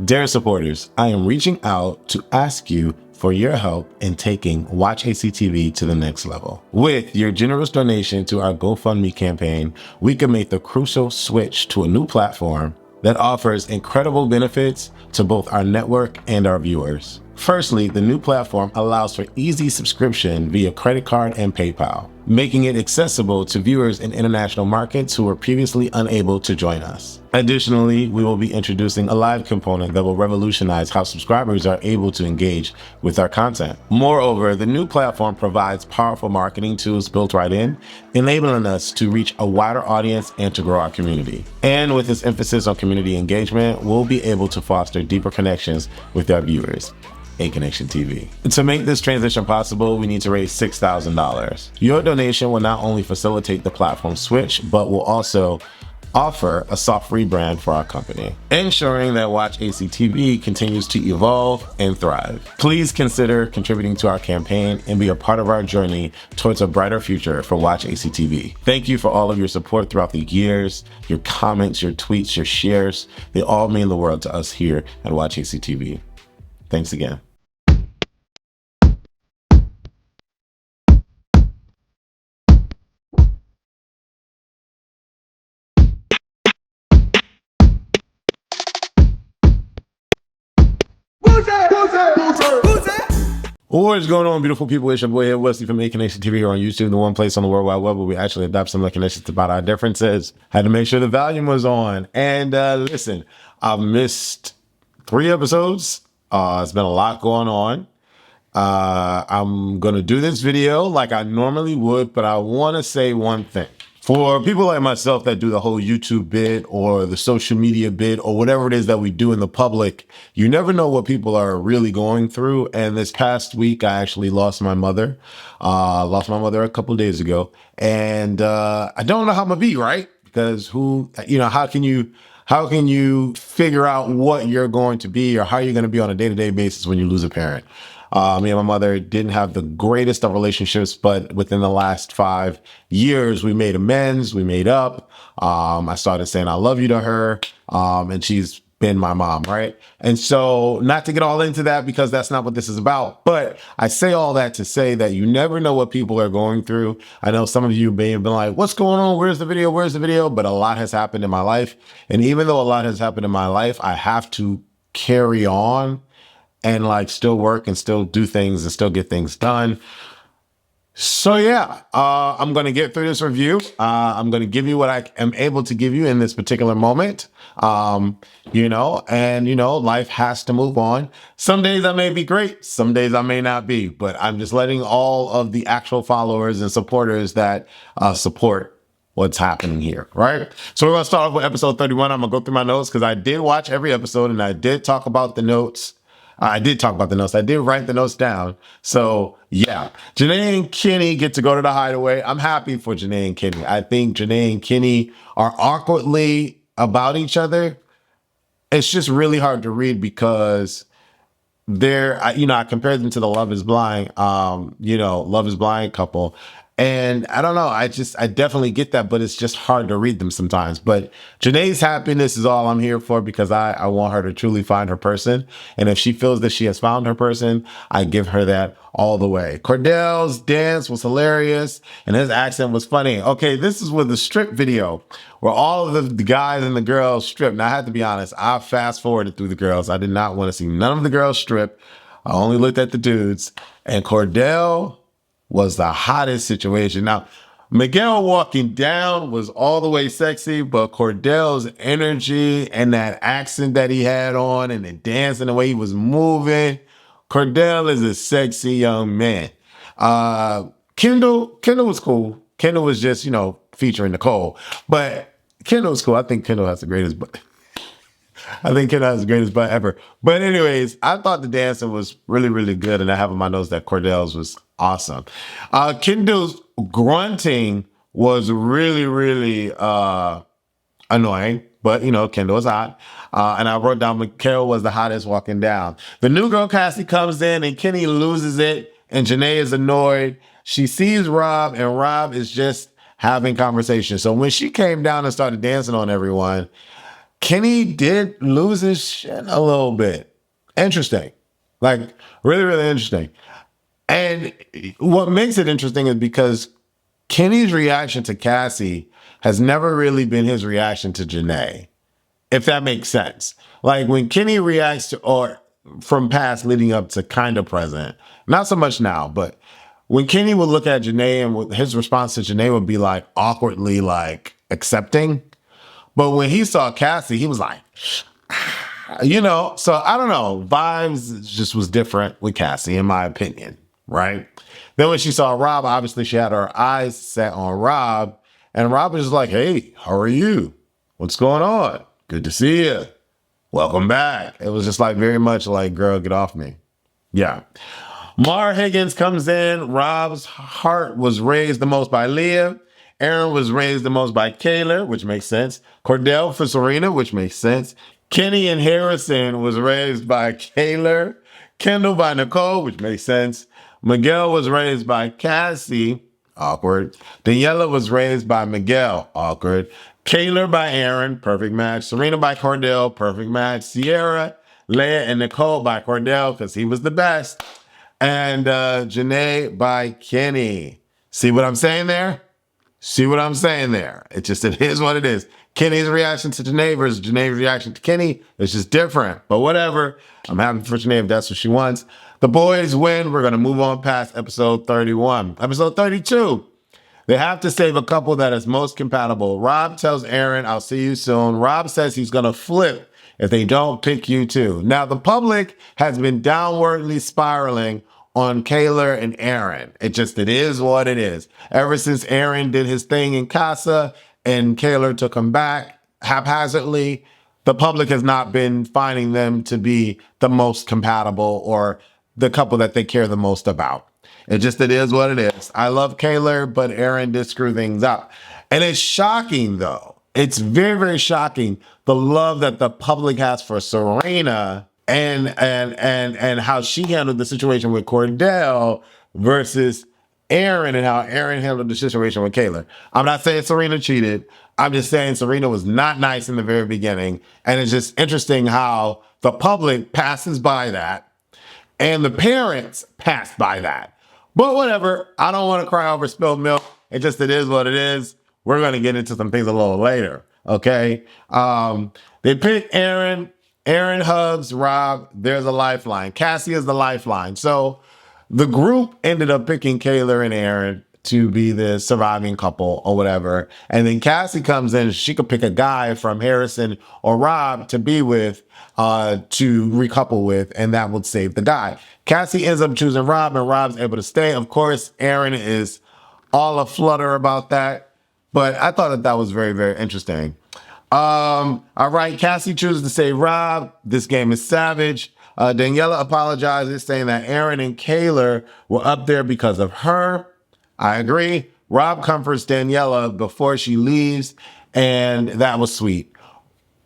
Dear supporters, I am reaching out to ask you for your help in taking Watch ACTV to the next level. With your generous donation to our GoFundMe campaign, we can make the crucial switch to a new platform that offers incredible benefits to both our network and our viewers. Firstly, the new platform allows for easy subscription via credit card and PayPal, making it accessible to viewers in international markets who were previously unable to join us. Additionally, we will be introducing a live component that will revolutionize how subscribers are able to engage with our content. Moreover, the new platform provides powerful marketing tools built right in, enabling us to reach a wider audience and to grow our community. And with this emphasis on community engagement, we'll be able to foster deeper connections with our viewers. A Connection TV. To make this transition possible, we need to raise $6,000. Your donation will not only facilitate the platform switch, but will also offer a soft rebrand for our company, ensuring that Watch ACTV continues to evolve and thrive. Please consider contributing to our campaign and be a part of our journey towards a brighter future for Watch ACTV. Thank you for all of your support throughout the years, your comments, your tweets, your shares. They all mean the world to us here at Watch ACTV. Thanks again. What is going on, beautiful people? It's your boy here, Wesley from A Connection TV here on YouTube, the one place on the World Wide Web where we actually adopt some recognitions about our differences. Had to make sure the volume was on. And listen, I've missed 3 episodes. It's been a lot going on. I'm going to do this video like I normally would, but I want to say one thing. For people like myself that do the whole YouTube bit or the social media bit or whatever it is that we do in the public, you never know what people are really going through. And this past week, I actually lost my mother. Lost my mother a couple of days ago. And I don't know how I'm going to be, right? Because how can you figure out what you're going to be or how you're going to be on a day-to-day basis when you lose a parent? Me and my mother didn't have the greatest of relationships, but within the last 5 years, we made amends, we made up. I started saying I love you to her, and she's been my mom, right? And so not to get all into that because that's not what this is about, but I say all that to say that you never know what people are going through. I know some of you may have been like, what's going on? Where's the video? Where's the video? But a lot has happened in my life. And even though a lot has happened in my life, I have to carry on and still work and still do things and still get things done. So yeah, I'm going to get through this review. I'm going to give you what I am able to give you in this particular moment. Life has to move on. Some days I may be great. Some days I may not be, but I'm just letting all of the actual followers and supporters that support what's happening here, right? So we're going to start off with episode 31. I'm going to go through my notes because I did watch every episode and I did talk about the notes. I did talk about the notes. I did write the notes down. So yeah, Janae and Kenny get to go to the hideaway. I'm happy for Janae and Kenny. I think Janae and Kenny are awkwardly about each other. It's just really hard to read because I compared them to the Love is Blind, Love is Blind couple. And I don't know, I definitely get that, but it's just hard to read them sometimes. But Janae's happiness is all I'm here for because I want her to truly find her person. And if she feels that she has found her person, I give her that all the way. Cordell's dance was hilarious and his accent was funny. Okay, this is with the strip video where all of the guys and the girls strip. Now, I have to be honest, I fast forwarded through the girls. I did not want to see none of the girls strip. I only looked at the dudes. And Cordell was the hottest situation. Now, Miguel walking down was all the way sexy, but Cordell's energy and that accent that he had on and the dancing, the way he was moving, Cordell is a sexy young man. Kendall was cool. Kendall was just, featuring Nicole, but Kendall was cool. I think Kendall has the greatest butt. I think Kendall has the greatest butt ever. But anyways, I thought the dancing was really, really good. And I have in my notes that Cordell's was awesome. Kendall's grunting was really, really annoying. But, Kendall was hot. And I wrote down Mikael was the hottest walking down. The new girl, Cassie, comes in and Kenny loses it. And Janae is annoyed. She sees Rob and Rob is just having conversation. So when she came down and started dancing on everyone, Kenny did lose his shit a little bit. Interesting. Like, really, really interesting. And what makes it interesting is because Kenny's reaction to Cassie has never really been his reaction to Janae, if that makes sense. Like when Kenny reacts to, or from past leading up to kind of present, not so much now, but when Kenny would look at Janae and his response to Janae would be like awkwardly like accepting. But when he saw Cassie, he was like, so I don't know. Vibes just was different with Cassie, in my opinion, right? Then when she saw Rob, obviously she had her eyes set on Rob, and Rob was just like, hey, how are you? What's going on? Good to see you. Welcome back. It was just like very much like, girl, get off me. Yeah. Mar Higgins comes in. Rob's heart was raised the most by Leah. Aaron was raised the most by Kayla, which makes sense. Cordell for Serena, which makes sense. Kenny and Harrison was raised by Kayla. Kendall by Nicole, which makes sense. Miguel was raised by Cassie. Awkward. Daniela was raised by Miguel. Awkward. Kayla by Aaron. Perfect match. Serena by Cordell. Perfect match. Sierra, Leah, and Nicole by Cordell because he was the best. And Janae by Kenny. See what I'm saying there? See what I'm saying there? It is what it is. Kenny's reaction to Janae versus Janae's reaction to Kenny is just different. But whatever. I'm happy for Janae if that's what she wants. The boys win. We're going to move on past episode 31. Episode 32. They have to save a couple that is most compatible. Rob tells Aaron, I'll see you soon. Rob says he's going to flip if they don't pick you too. Now, the public has been downwardly spiraling on Kayla and Aaron. It is what it is. Ever since Aaron did his thing in Casa and Kayla took him back haphazardly, the public has not been finding them to be the most compatible or the couple that they care the most about. It is what it is. I love Kayla, but Aaron did screw things up. And it's shocking though. It's very, very shocking the love that the public has for Serena and how she handled the situation with Cordell versus Aaron and how Aaron handled the situation with Kayla. I'm not saying Serena cheated. I'm just saying Serena was not nice in the very beginning. And it's just interesting how the public passes by that and the parents passed by that. But whatever. I don't want to cry over spilled milk. It is what it is. We're going to get into some things a little later. Okay. They pick Aaron. Aaron hugs Rob. There's a lifeline. Cassie is the lifeline. So the group ended up picking Kayla and Aaron to be the surviving couple or whatever. And then Cassie comes in. She could pick a guy from Harrison or Rob to be with, to recouple with, and that would save the guy. Cassie ends up choosing Rob, and Rob's able to stay. Of course, Aaron is all aflutter about that. But I thought that was very, very interesting. All right, Cassie chooses to say Rob. This game is savage. Daniela apologizes, saying that Aaron and Kayla were up there because of her. I agree. Rob comforts Daniela before she leaves, and that was sweet.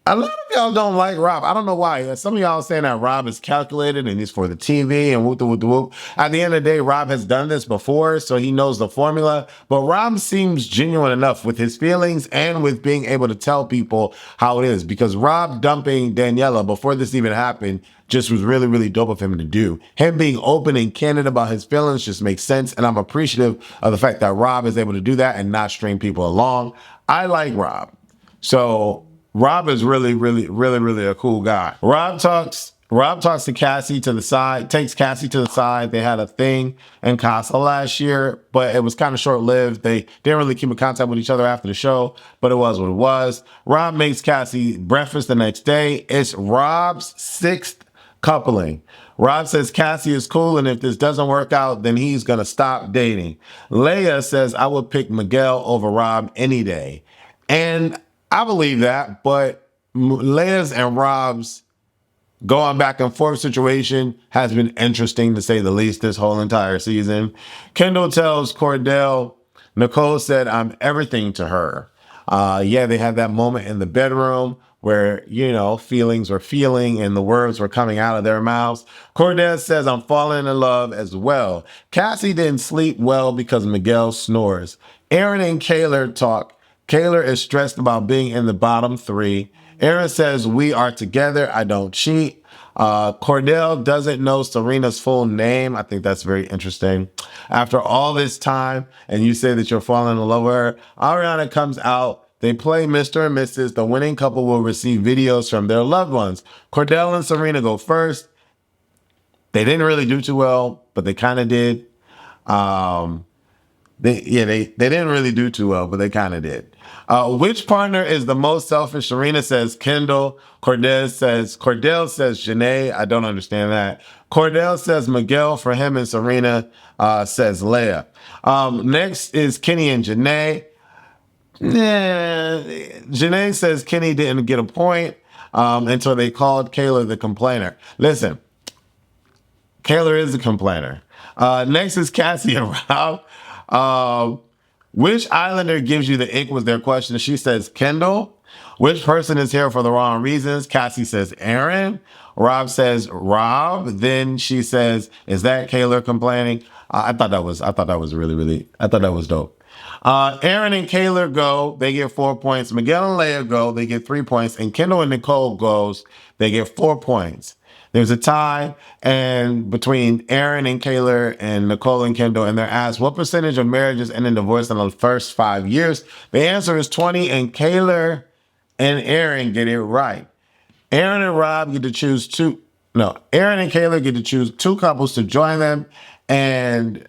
A lot of y'all don't like Rob. I don't know why. Some of y'all are saying that Rob is calculated and he's for the TV and whoop, whoop, whoop. At the end of the day, Rob has done this before, so he knows the formula. But Rob seems genuine enough with his feelings and with being able to tell people how it is. Because Rob dumping Daniela before this even happened just was really, really dope of him to do. Him being open and candid about his feelings just makes sense. And I'm appreciative of the fact that Rob is able to do that and not string people along. I like Rob. So Rob is really, really, really, really a cool guy. Rob talks to Cassie to the side, takes Cassie to the side. They had a thing in Casa last year, but it was kind of short-lived. They didn't really keep in contact with each other after the show, but it was what it was. Rob makes Cassie breakfast the next day. It's Rob's sixth coupling. Rob says Cassie is cool, and if this doesn't work out, then he's going to stop dating. Leia says, I would pick Miguel over Rob any day. And I believe that, but Leia's and Rob's going back and forth situation has been interesting to say the least this whole entire season. Kendall tells Cordell, Nicole said, I'm everything to her. Yeah, they had that moment in the bedroom where, feelings were feeling and the words were coming out of their mouths. Cordell says, I'm falling in love as well. Cassie didn't sleep well because Miguel snores. Aaron and Kayla talk. Kayla is stressed about being in the bottom three. Aaron says, we are together. I don't cheat. Cordell doesn't know Serena's full name. I think that's very interesting. After all this time, and you say that you're falling in love with her, Ariana comes out. They play Mr. and Mrs. The winning couple will receive videos from their loved ones. Cordell and Serena go first. They didn't really do too well, but they kind of did. Um, they didn't really do too well, but they kind of did. Which partner is the most selfish? Serena says Kendall. Cordell says Janae. I don't understand that. Cordell says Miguel for him, and Serena says Leia. Next is Kenny and Janae. Janae says Kenny didn't get a point until they called Kayla the complainer. Listen, Kayla is a complainer. Next is Cassie and Rob. Which Islander gives you the ick was their question. She says Kendall. Which person is here for the wrong reasons? Cassie says Aaron. Rob says Rob. Then she says, is that Kayla complaining? I thought that was dope. Aaron and Kayla go, they get 4 points. Miguel and Leia go, they get 3 points. And Kendall and Nicole goes, they get 4 points. There's a tie and between Aaron and Kayla and Nicole and Kendall, and they're asked what percentage of marriages end in divorce in the first 5 years. The answer is 20, and Kayla and Aaron get it right. Aaron and Rob get to choose Aaron and Kayla get to choose 2 couples to join them and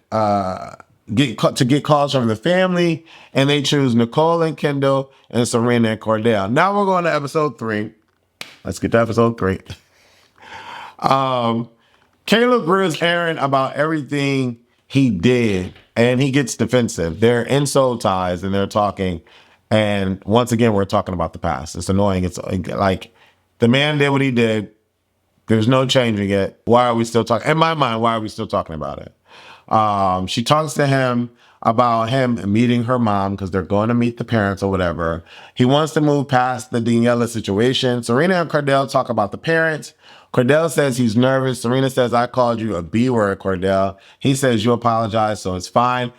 get calls from the family, and they choose Nicole and Kendall and Serena and Cordell. Now we're going to episode 3. Let's get to episode 3. Kayla grills Aaron about everything he did, and he gets defensive. They're in soul ties, and they're talking. And once again, we're talking about the past. It's annoying. It's like the man did what he did. There's no changing it. Why are we still talking? In my mind, why are we still talking about it? She talks to him about him meeting her mom because they're going to meet the parents or whatever. He wants to move past the Daniela situation. Serena and Cordell talk about the parents. Cordell says he's nervous. Serena says, I called you a B word, Cordell. He says you apologize, so it's fine.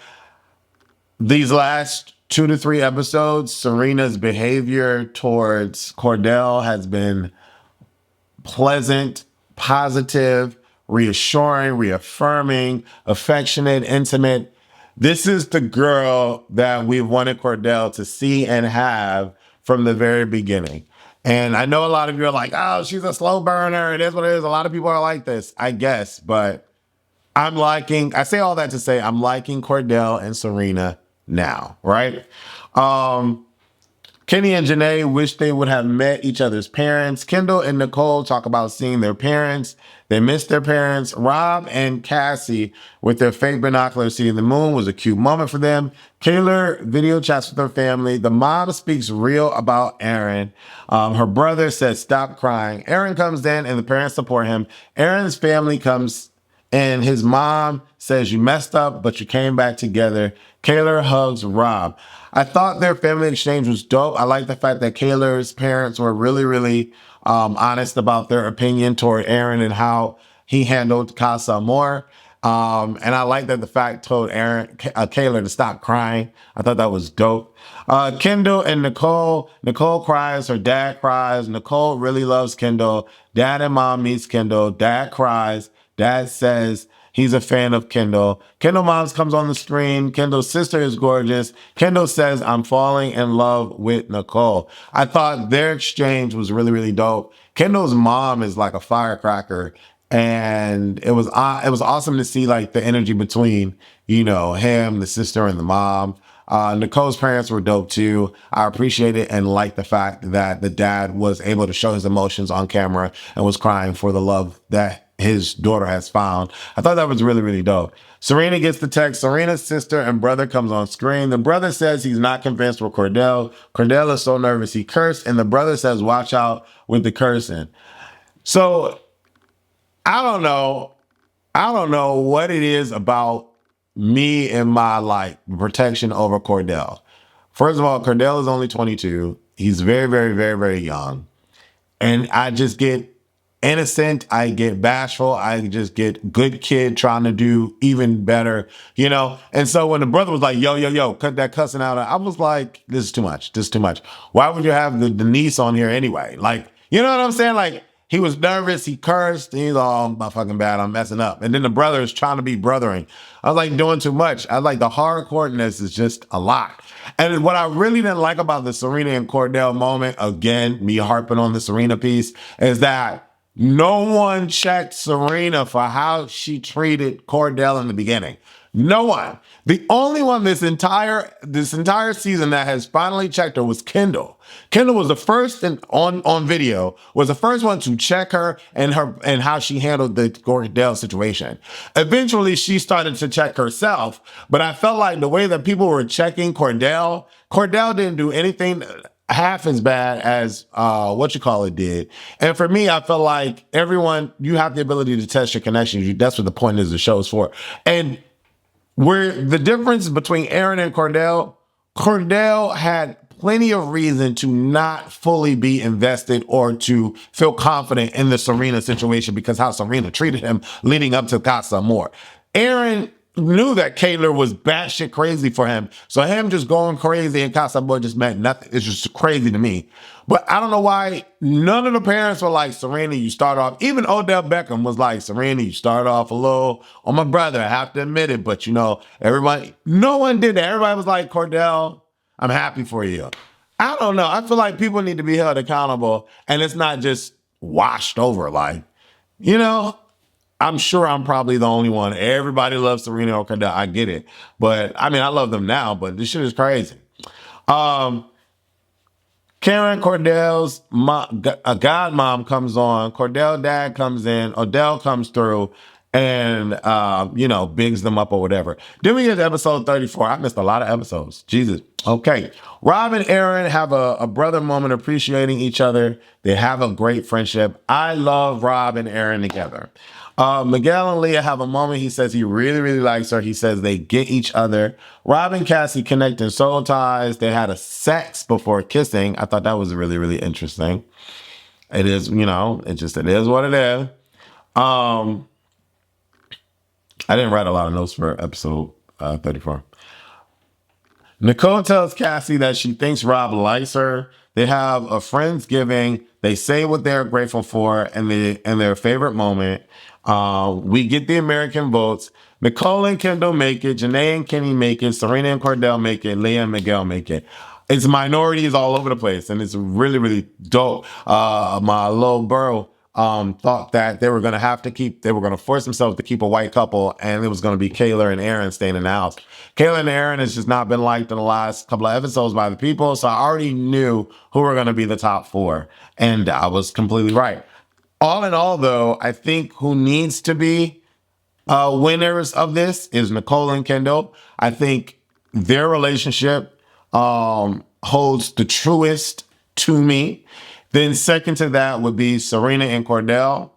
These last 2 to 3 episodes, Serena's behavior towards Cordell has been pleasant, positive, reassuring, reaffirming, affectionate, intimate. This is the girl that we've wanted Cordell to see and have from the very beginning. And I know a lot of you are like, oh, she's a slow burner. It is what it is. A lot of people are like this, I guess. But I say all that to say I'm liking Cordell and Serena now, right? Kenny and Janae wish they would have met each other's parents. Kendall and Nicole talk about seeing their parents. They miss their parents. Rob and Cassie, with their fake binoculars seeing the moon, was a cute moment for them. Kayla video chats with her family. The mom speaks real about Aaron. Her brother says, stop crying. Aaron comes in and the parents support him. Aaron's family comes and his mom says, you messed up, but you came back together. Kayla hugs Rob. I thought their family exchange was dope. I like the fact that Kayla's parents were really, really honest about their opinion toward Aaron and how he handled Casa Amor. And I like that the fact told Kayla to stop crying. I thought that was dope. Kendall and Nicole. Nicole cries. Her dad cries. Nicole really loves Kendall. Dad and mom meets Kendall. Dad cries. Dad says he's a fan of Kendall. Kendall moms comes on the screen. Kendall's sister is gorgeous. Kendall says, I'm falling in love with Nicole. I thought their exchange was really, really dope. Kendall's mom is like a firecracker. And it was awesome to see like the energy between, him, the sister, and the mom. Nicole's parents were dope too. I appreciate it and like the fact that the dad was able to show his emotions on camera and was crying for the love that his daughter has found. I thought that was really, really dope. Serena gets the text. Serena's sister and brother comes on screen. The brother says he's not convinced with Cordell. Cordell is so nervous he cursed, and the brother says, watch out with the cursing. So I don't know. I don't know what it is about me and my protection over Cordell. First of all, Cordell is only 22. He's very, very, very, very young. And I just get innocent. I get bashful. I just get good kid trying to do even better, you know? And so when the brother was like, yo, yo, yo, cut that cussing out, I was like, this is too much. This is too much. Why would you have the niece on here anyway? Like, you know what I'm saying? Like, he was nervous. He cursed. And he's all, oh, my fucking bad. I'm messing up. And then the brother is trying to be brothering. I was like doing too much. I was like the hardcoreness is just a lot. And what I really didn't like about the Serena and Cordell moment, again, me harping on the Serena piece, is that no one checked Serena for how she treated Cordell in the beginning. No one. The only one this entire season that has finally checked her was Kendall. Kendall was the first on video, was the first one to check her and how she handled the Cordell situation. Eventually, she started to check herself, but I felt like the way that people were checking Cordell didn't do anything half as bad as did. And for me, I feel like everyone, you have the ability to test your connections. That's what the point is the show is for. And where the difference between Aaron and Cordell had plenty of reason to not fully be invested or to feel confident in the Serena situation because how Serena treated him leading up to Casa Amor. Aaron knew that Kayla was batshit crazy for him. So him just going crazy in Casa Amor just meant nothing. It's just crazy to me. But I don't know why none of the parents were like, Serena, you start off. Even Odell Beckham was like, Serena, you start off a little on my brother. I have to admit it. But, you know, no one did that. Everybody was like, Cordell, I'm happy for you. I don't know. I feel like people need to be held accountable and it's not just washed over. Like, you know, I'm sure I'm probably the only one. Everybody loves Serena or Cordell. I get it. But I mean, I love them now, but this shit is crazy. Karen Cordell's godmom comes on. Cordell dad comes in. Odell comes through and, bigs them up or whatever. Then we get to episode 34. I missed a lot of episodes. Jesus. Okay. Rob and Aaron have a brother moment appreciating each other. They have a great friendship. I love Rob and Aaron together. Miguel and Leah have a moment. He says he really, really likes her. He says they get each other. Rob and Cassie connect in soul ties. They had a sex before kissing. I thought that was really, really interesting. It is, it is what it is. I didn't write a lot of notes for episode 34. Nicole tells Cassie that she thinks Rob likes her. They have a Friendsgiving. They say what they're grateful for and their favorite moment. We get the American votes. Nicole and Kendall make it. Janae and Kenny make it. Serena and Cordell make it. Leah and Miguel make it. It's minorities all over the place, and it's really, really dope. My little bro thought that they were going to force themselves to keep a white couple, and it was going to be Kayla and Aaron staying in the house. Kayla and Aaron has just not been liked in the last couple of episodes by the people, so I already knew who were going to be the top four, and I was completely right. All in all, though, I think who needs to be winners of this is Nicole and Kendall. I think their relationship holds the truest to me. Then second to that would be Serena and Cordell.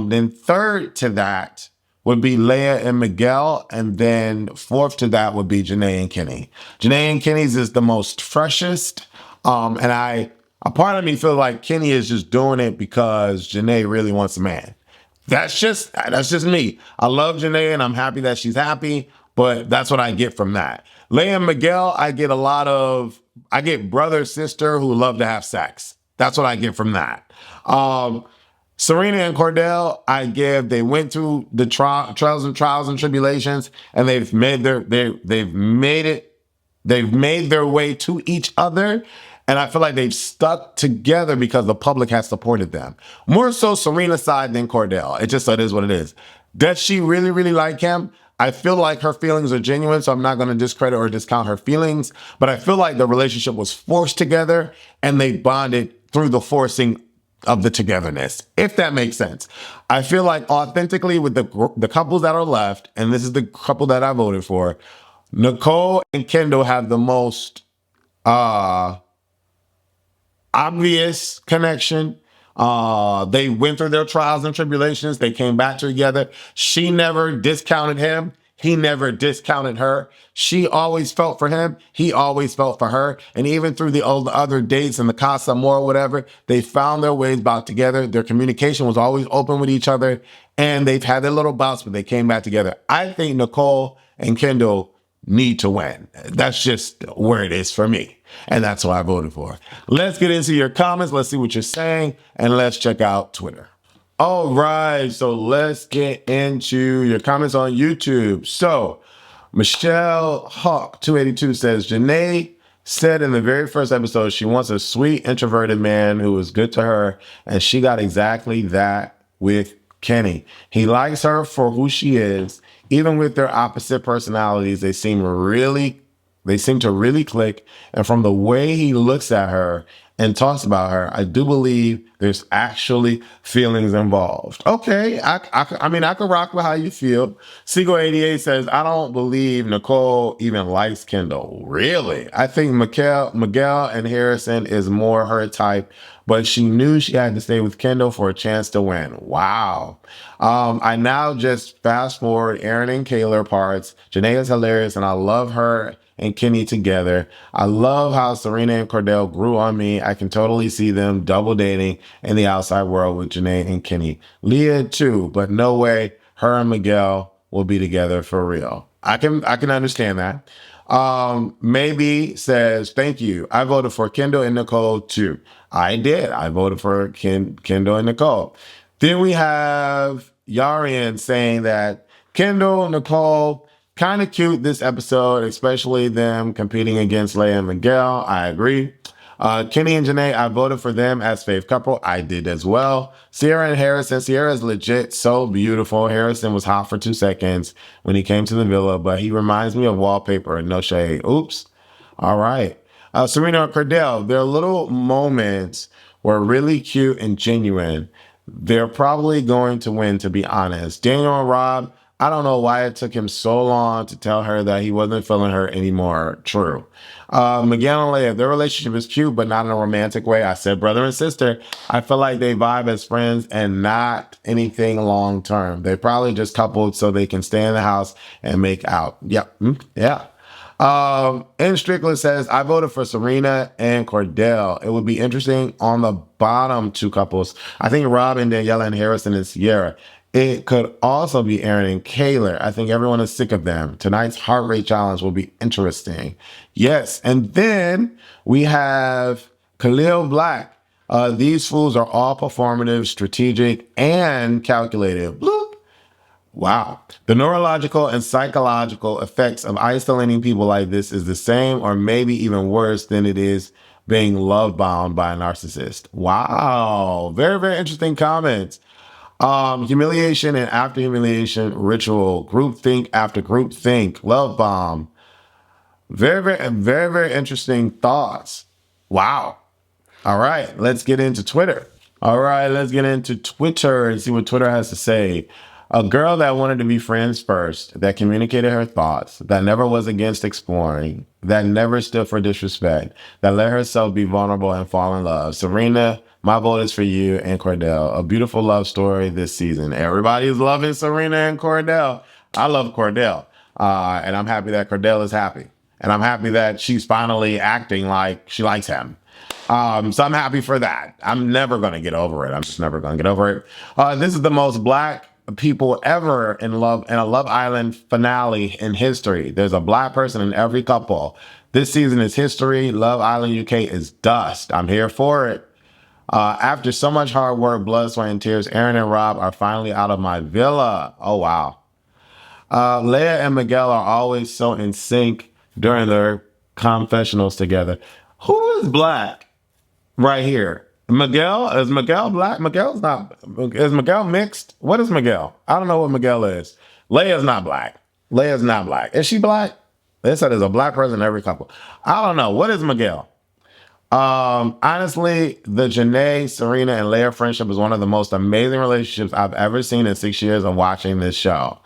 Then third to that would be Leah and Miguel. And then fourth to that would be Janae and Kenny. Janae and Kenny's is the most freshest. And a part of me feels like Kenny is just doing it because Janae really wants a man. That's just me. I love Janae and I'm happy that she's happy, but that's what I get from that. Leah and Miguel, I get brother, sister who love to have sex. That's what I get from that. Serena and Cordell, they went through the trials and tribulations, and they've made their way to each other. And I feel like they've stuck together because the public has supported them. More so Serena's side than Cordell. It is what it is. Does she really, really like him? I feel like her feelings are genuine, so I'm not going to discredit or discount her feelings. But I feel like the relationship was forced together and they bonded through the forcing of the togetherness, if that makes sense. I feel like authentically with the couples that are left, and this is the couple that I voted for, Nicole and Kendall have the most obvious connection. They went through their trials and tribulations. They came back together. She never discounted him. he never discounted her. She always felt for him. He always felt for her. And even through the other dates and the Casa Amor, whatever, they found their ways back together. Their communication was always open with each other. And they've had their little bouts, but they came back together. I think Nicole and Kendall need to win. That's just where it is for me. And that's who I voted for. Let's get into your comments. Let's see what you're saying. And let's check out Twitter. All right, so let's get into your comments on YouTube. So, Michelle Hawk 282 says, Janae said in the very first episode she wants a sweet, introverted man who is good to her, and she got exactly that with Kenny. He likes her for who she is. Even with their opposite personalities, they seem to really click. And from the way he looks at her and talks about her, I do believe there's actually feelings involved. Okay, I mean, I could rock with how you feel. Seagull88 says, I don't believe Nicole even likes Kendall. Really? I think Miguel and Harrison is more her type, but she knew she had to stay with Kendall for a chance to win. Wow. I now just fast forward Aaron and Kayla parts. Janae is hilarious, and I love her and Kenny together. I love how Serena and Cordell grew on me. I can totally see them double dating in the outside world with Janae and Kenny. Leah too, but no way her and Miguel will be together for real. I can understand that. Maybe says, thank you. I voted for Kendall and Nicole too. I did. I voted for Kendall and Nicole. Then we have Yarian saying that Kendall, Nicole, kind of cute this episode, especially them competing against Leia and Miguel. I agree. Kenny and Janae, I voted for them as fave couple. I did as well. Sierra and Harrison. Sierra is legit so beautiful. Harrison was hot for 2 seconds when he came to the villa, but he reminds me of Wallpaper and No Shade. Oops. All right. Serena and Cordell, their little moments were really cute and genuine. They're probably going to win, to be honest. Daniel and Rob, I don't know why it took him so long to tell her that he wasn't feeling her anymore. True. Miguel and Leia, their relationship is cute, but not in a romantic way. I said brother and sister. I feel like they vibe as friends and not anything long term. They probably just coupled so they can stay in the house and make out. Yep. Yeah. And Strickland says, I voted for Serena and Cordell. It would be interesting on the bottom 2 couples. I think Rob and Daniela and Harrison and Sierra. It could also be Aaron and Kayla. I think everyone is sick of them. Tonight's heart rate challenge will be interesting. Yes. And then we have Khalil Black. These fools are all performative, strategic, and calculated. Bloop. Wow. The neurological and psychological effects of isolating people like this is the same or maybe even worse than it is being love bound by a narcissist. Wow. Very, very interesting comments. Humiliation and after humiliation, ritual, groupthink after groupthink, love bomb. Very, very, very, very interesting thoughts. Wow. All right, let's get into Twitter. All right, let's get into Twitter and see what Twitter has to say. A girl that wanted to be friends first, that communicated her thoughts, that never was against exploring, that never stood for disrespect, that let herself be vulnerable and fall in love. Serena, my vote is for you and Cordell. A beautiful love story this season. Everybody's loving Serena and Cordell. I love Cordell. And I'm happy that Cordell is happy. And I'm happy that she's finally acting like she likes him. So I'm happy for that. I'm never going to get over it. I'm just never going to get over it. This is the most Black people ever in a Love Island finale in history. There's a Black person in every couple. This season is history. Love Island UK is dust. I'm here for it. After so much hard work, blood, sweat, and tears, Aaron and Rob are finally out of my villa. Oh, wow. Leia and Miguel are always so in sync during their confessionals together. Who is Black right here? Miguel? Is Miguel Black? Miguel's not. Is Miguel mixed? What is Miguel? I don't know what Miguel is. Leia's not Black. Leia's not Black. Is she Black? They said there's a Black person in every couple. I don't know. What is Miguel? Honestly, the Janae, Serena, and Leia friendship is one of the most amazing relationships I've ever seen in 6 years of watching this show.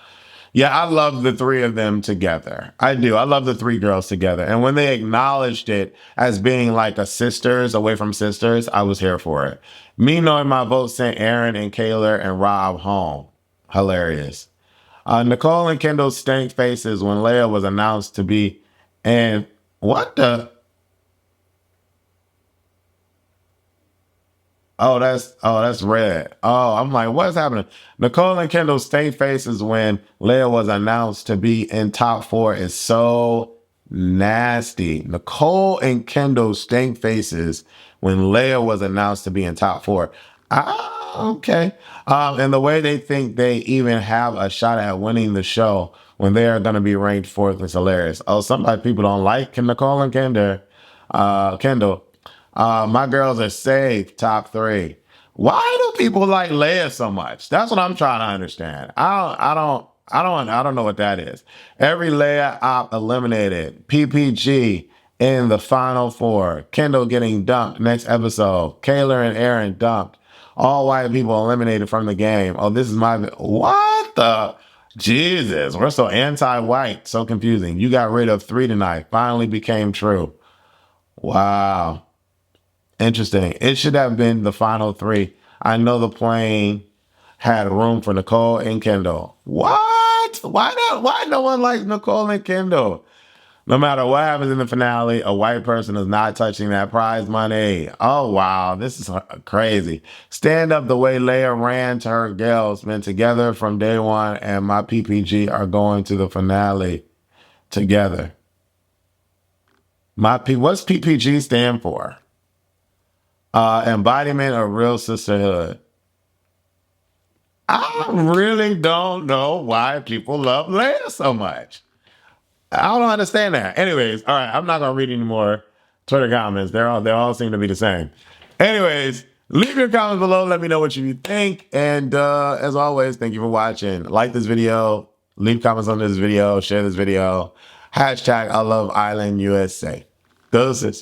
Yeah, I love the 3 of them together. I do. I love the 3 girls together. And when they acknowledged it as being like a sisters away from sisters, I was here for it. Me knowing my vote sent Aaron and Kayla and Rob home. Hilarious. Nicole and Kendall stank faces when Leia was announced to be. And what the? Oh, that's red. Oh, I'm like, what's happening? Nicole and Kendall's stank faces when Leia was announced to be in top four is so nasty. Nicole and Kendall's stank faces when Leia was announced to be in top four. Ah, okay. And the way they think they even have a shot at winning the show when they are going to be ranked fourth is hilarious. Oh, sometimes people don't like Nicole and Kendall. My girls are safe, top three. Why do people like Leia so much? That's what I'm trying to understand. I don't know what that is. Every Leia op eliminated. PPG in the final four. Kendall getting dumped next episode. Kayla and Aaron dumped. All white people eliminated from the game. Oh, this is what the Jesus. We're so anti-white. So confusing. You got rid of three tonight. Finally became true. Wow. Interesting. It should have been the final three. I know the plane had room for Nicole and Kendall. What? Why not? Why no one likes Nicole and Kendall? No matter what happens in the finale, a white person is not touching that prize money. Oh wow, this is crazy. Stand up the way Leia ran to her girls, been together from day one, and my PPG are going to the finale together. What's PPG stand for? Embodiment of real sisterhood. I really don't know why people love Leia so much. I don't understand that. Anyways, all right, I'm not gonna read any more Twitter comments. They all seem to be the same. Anyways, leave your comments below. Let me know what you think. And as always, thank you for watching. Like this video, leave comments on this video, share this video. Hashtag I love Island USA. Doses.